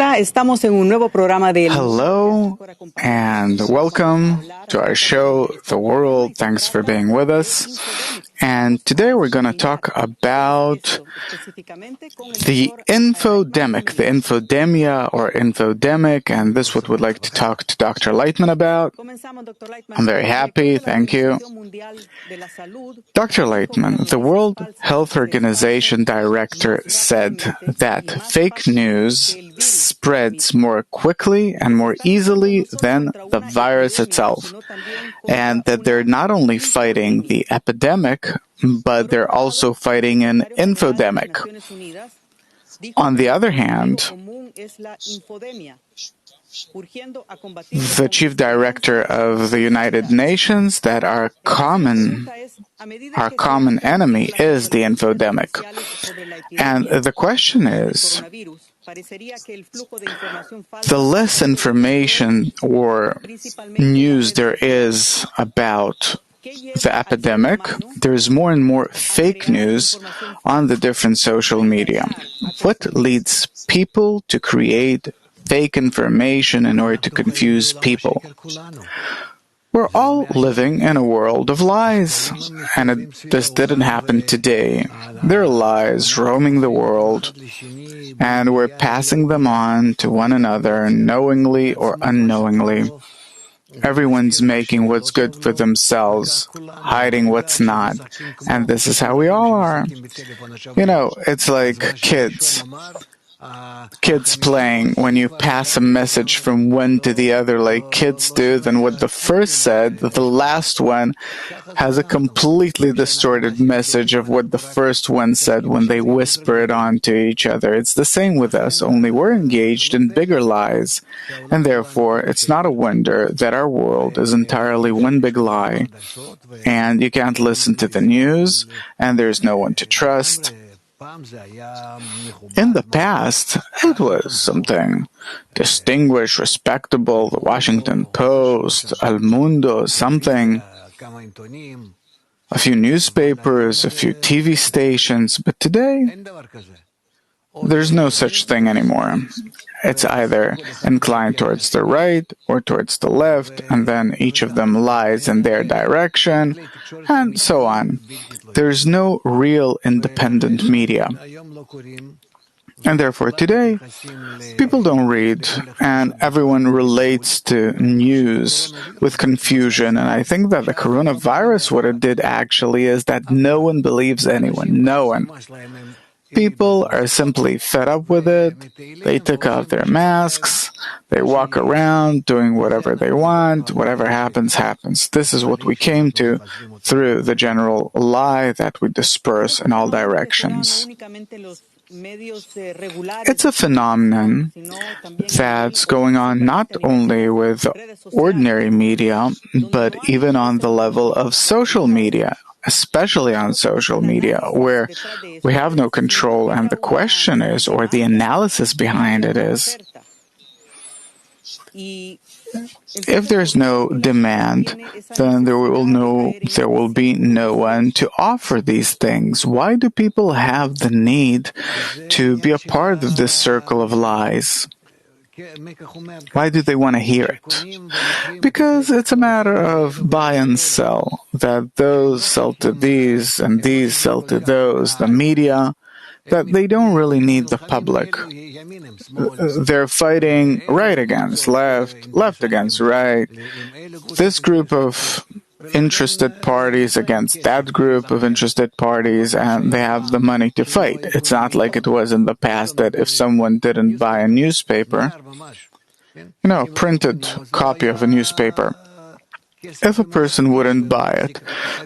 Hola, estamos en un nuevo programa de Hello and welcome to our show, The World. Thanks for being with us. And today we're going to talk about the infodemic, the infodemia or infodemic, and this is what we'd like to talk to Dr. Lightman about. I'm very happy, thank you. Dr. Lightman, the World Health Organization director, said that fake news spreads more quickly and more easily than the virus itself, and that they're not only fighting the epidemic, but they're also fighting an infodemic. On the other hand, the chief director of the United Nations, that our common enemy is the infodemic. And the question is, the less information or news there is about the epidemic, there's more and more fake news on the different social media. What leads people to create fake information in order to confuse people? We're all living in a world of lies, and this didn't happen today. There are lies roaming the world, and we're passing them on to one another, knowingly or unknowingly. Everyone's making what's good for themselves, hiding what's not, and this is how we all are. You know, it's like kids playing. When you pass a message from one to the other like kids do, then what the first said, the last one has a completely distorted message of what the first one said when they whisper it on to each other. It's the same with us, only we're engaged in bigger lies, and therefore it's not a wonder that our world is entirely one big lie, and you can't listen to the news, and there's no one to trust. In the past, it was something distinguished, respectable, the Washington Post, El Mundo, something, a few newspapers, a few TV stations, but today, there's no such thing anymore. It's either inclined towards the right or towards the left, and then each of them lies in their direction, and so on. There's no real independent media. And therefore today, people don't read, and everyone relates to news with confusion. And I think that the coronavirus, what it did actually is that no one believes anyone. No one. People are simply fed up with it. They took off their masks. They walk around doing whatever they want. Whatever happens, happens. This is what we came to through the general lie that we disperse in all directions. It's a phenomenon that's going on not only with ordinary media, but even on the level of social media, especially on social media, where we have no control, and the question is, or the analysis behind it is, if there's no demand, then there will be no one to offer these things. Why do people have the need to be a part of this circle of lies? Why do they want to hear it? Because it's a matter of buy and sell, that those sell to these and these sell to those, the media, that they don't really need the public. They're fighting right against left, left against right, this group of interested parties against that group of interested parties, and they have the money to fight. It's not like it was in the past that if someone didn't buy a newspaper, a printed copy of a newspaper, if a person wouldn't buy it,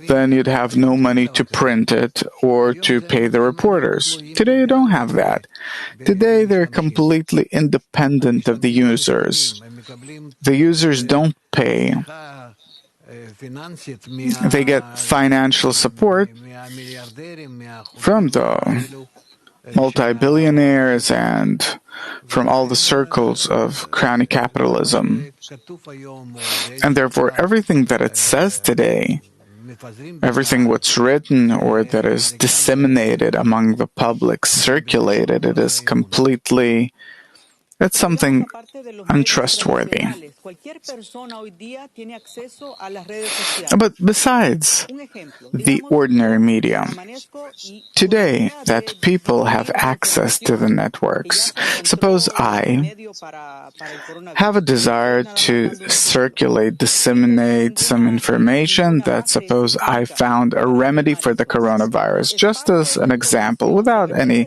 then you'd have no money to print it or to pay the reporters. Today you don't have that. Today they're completely independent of the users. The users don't pay. They get financial support from the multi-billionaires and from all the circles of crony capitalism. And therefore, everything that it says today, everything what's written or that is disseminated among the public, circulated, it is completely It's something untrustworthy. But besides the ordinary media, today that people have access to the networks, suppose I have a desire to circulate, disseminate some information that suppose I found a remedy for the coronavirus, just as an example, without any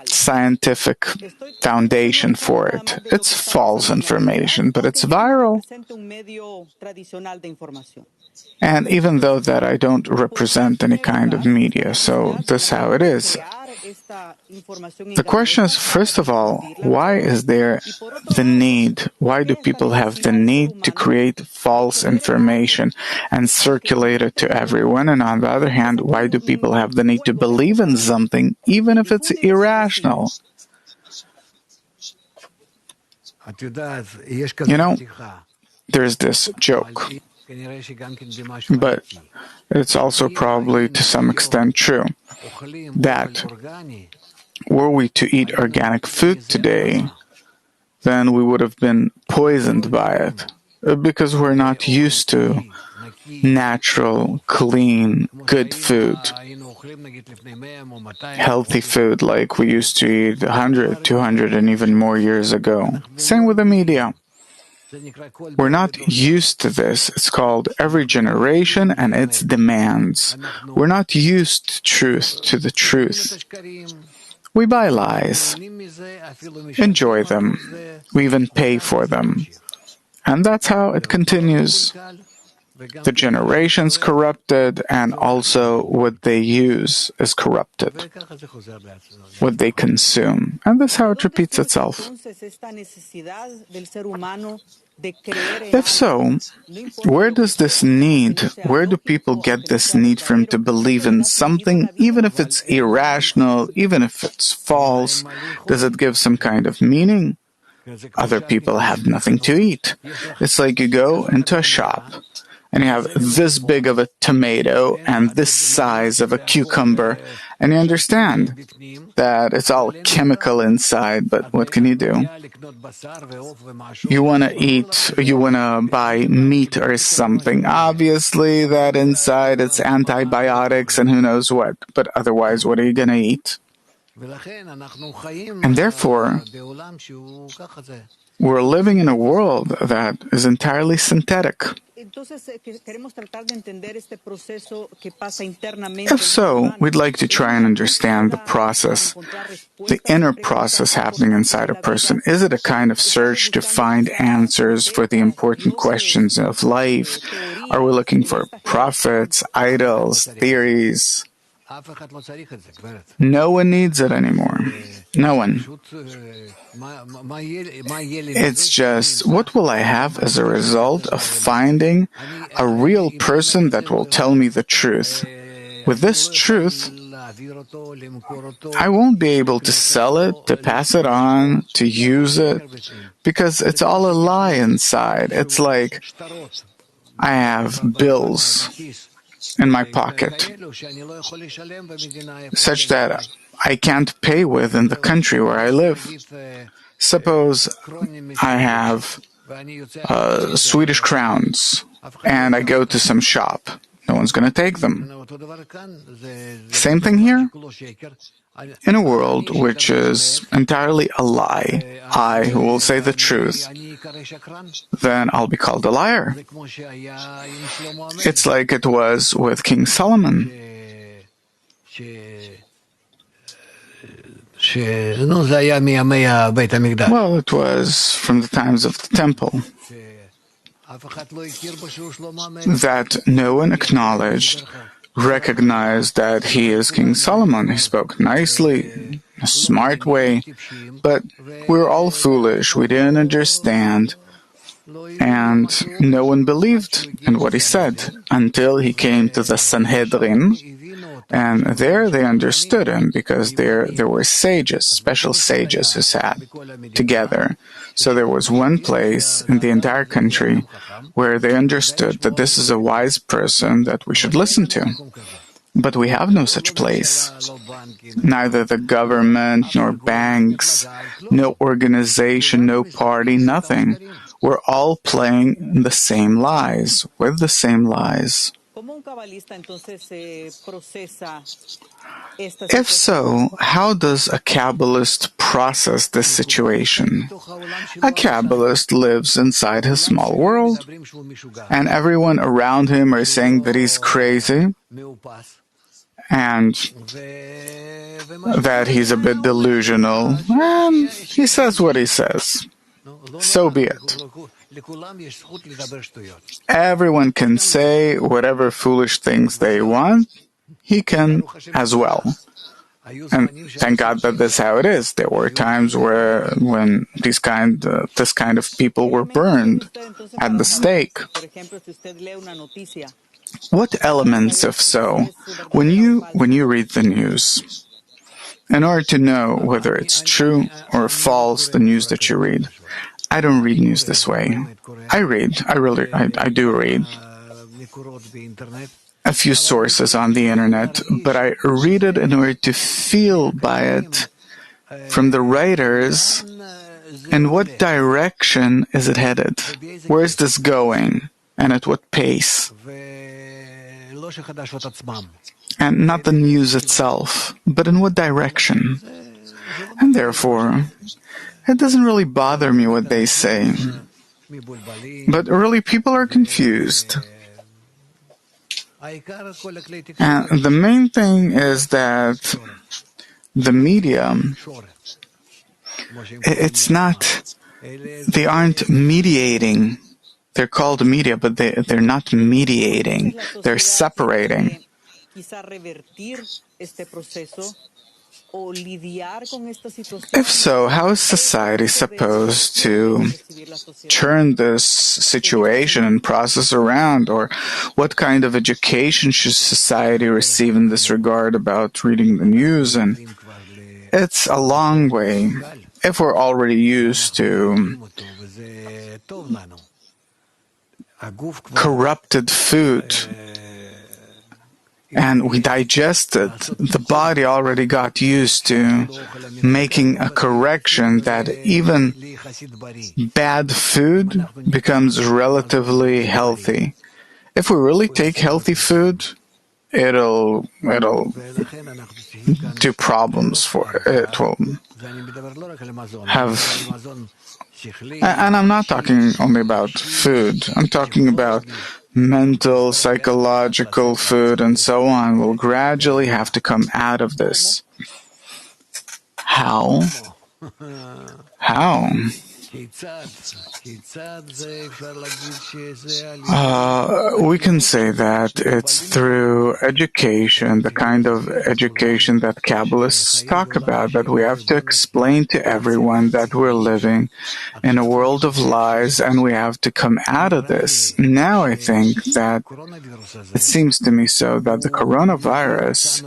scientific foundation for it. It's false information, but it's viral. And even though that I don't represent any kind of media, so this is how it is. The question is, first of all, why is there the need? Why do people have the need to create false information and circulate it to everyone? And on the other hand, why do people have the need to believe in something, even if it's irrational? You know, there's this joke, but it's also probably to some extent true, that were we to eat organic food today, then we would have been poisoned by it, because we're not used to natural, clean, good food, healthy food like we used to eat 100, 200, and even more years ago. Same with the media. We're not used to this. It's called every generation and its demands. We're not used to the truth. We buy lies, enjoy them, we even pay for them. And that's how it continues. The generation's corrupted, and also what they use is corrupted, what they consume. And that's how it repeats itself. If so, where does this need, where do people get this need from to believe in something, even if it's irrational, even if it's false? Does it give some kind of meaning? Other people have nothing to eat. It's like you go into a shop, and you have this big of a tomato and this size of a cucumber, and you understand that it's all chemical inside, but what can you do? You want to buy meat or something. Obviously, that inside it's antibiotics and who knows what, but otherwise, what are you going to eat? And therefore, we're living in a world that is entirely synthetic. If so, we'd like to try and understand the process, the inner process happening inside a person. Is it a kind of search to find answers for the important questions of life? Are we looking for prophets, idols, theories? No one needs it anymore. No one. It's just, what will I have as a result of finding a real person that will tell me the truth? With this truth, I won't be able to sell it, to pass it on, to use it, because it's all a lie inside. It's like I have bills in my pocket, such that I can't pay with in the country where I live. Suppose I have Swedish crowns, and I go to some shop. No one's going to take them. Same thing here. In a world which is entirely a lie, I who will say the truth, then I'll be called a liar. It's like it was with King Solomon. Well, it was from the times of the temple that no one acknowledged, recognized that he is King Solomon. He spoke nicely, in a smart way, but we were all foolish. We didn't understand, and no one believed in what he said until he came to the Sanhedrin, and there they understood him, because there were sages, special sages who sat together. So there was one place in the entire country where they understood that this is a wise person that we should listen to. But we have no such place. Neither the government, nor banks, no organization, no party, nothing. We're all playing the same lies, with the same lies. If so, how does a Kabbalist process this situation? A Kabbalist lives inside his small world, and everyone around him are saying that he's crazy and that he's a bit delusional, and he says what he says. So be it. Everyone can say whatever foolish things they want. He can as well. And thank God that that's how it is. There were times when this kind of people were burned at the stake. What elements, if so, when you read the news, in order to know whether it's true or false, the news that you read? I don't read news this way. I do read a few sources on the internet, but I read it in order to feel by it from the writers in what direction is it headed? Where is this going? And at what pace? And not the news itself, but in what direction. And therefore, it doesn't really bother me what they say. But really, people are confused. And the main thing is that the media, they aren't mediating. They're called media, but they're not mediating. They're separating. If so, how is society supposed to turn this situation and process around? Or what kind of education should society receive in this regard about reading the news? And it's a long way. If we're already used to corrupted food, and we digest it, the body already got used to making a correction that even bad food becomes relatively healthy. If we really take healthy food, it'll do problems for it. It will have, and I'm not talking only about food. I'm talking about mental, psychological food, and so on. We'll gradually have to come out of this. How? How? We can say that it's through education, the kind of education that Kabbalists talk about, that we have to explain to everyone that we're living in a world of lies and we have to come out of this. Now I think that it seems to me so that the coronavirus,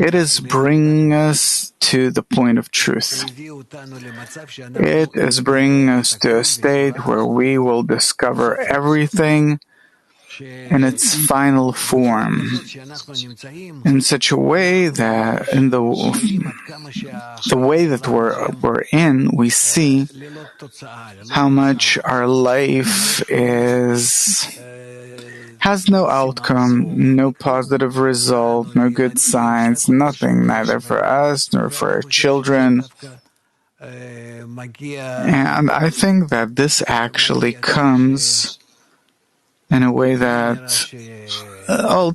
it is bringing us to the point of truth. It is bringing us to a state where we will discover everything in its final form, in such a way that in the way that we're in, we see how much our life has no outcome, no positive result, no good signs, nothing, neither for us nor for our children. And I think that this actually comes in a way that,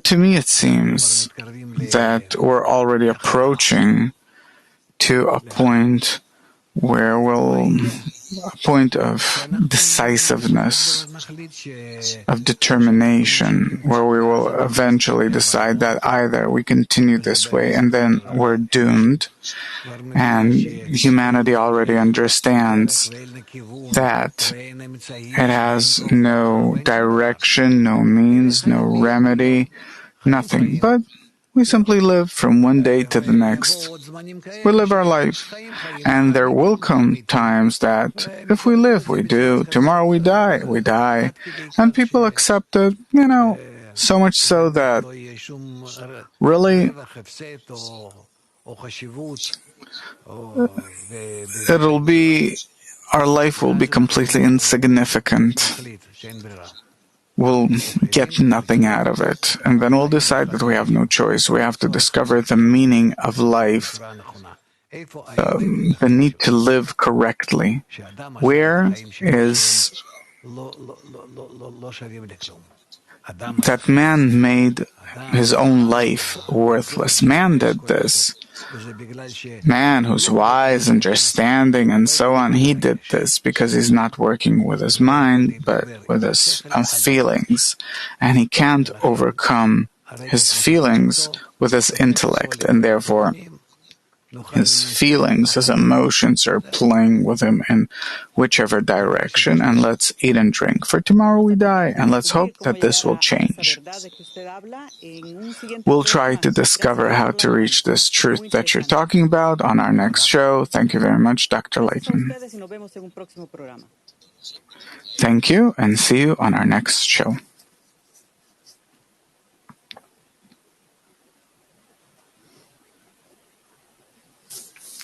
to me it seems that we're already approaching to a point where a point of decisiveness, of determination, where we will eventually decide that either we continue this way and then we're doomed, and humanity already understands that it has no direction, no means, no remedy, nothing, but we simply live from one day to the next. We live our life. And there will come times that if we live, we do. Tomorrow we die. And people accept it, So much so that really our life will be completely insignificant. We'll get nothing out of it. And then we'll decide that we have no choice. We have to discover the meaning of life, the need to live correctly. Where is that man made his own life worthless? Man did this. Man who's wise, understanding, and so on, he did this because he's not working with his mind, but with his feelings. And he can't overcome his feelings with his intellect, and therefore his feelings, his emotions are playing with him in whichever direction. And let's eat and drink, for tomorrow we die, and let's hope that this will change. We'll try to discover how to reach this truth that you're talking about on our next show. Thank you very much, Dr. Layton. Thank you, and see you on our next show.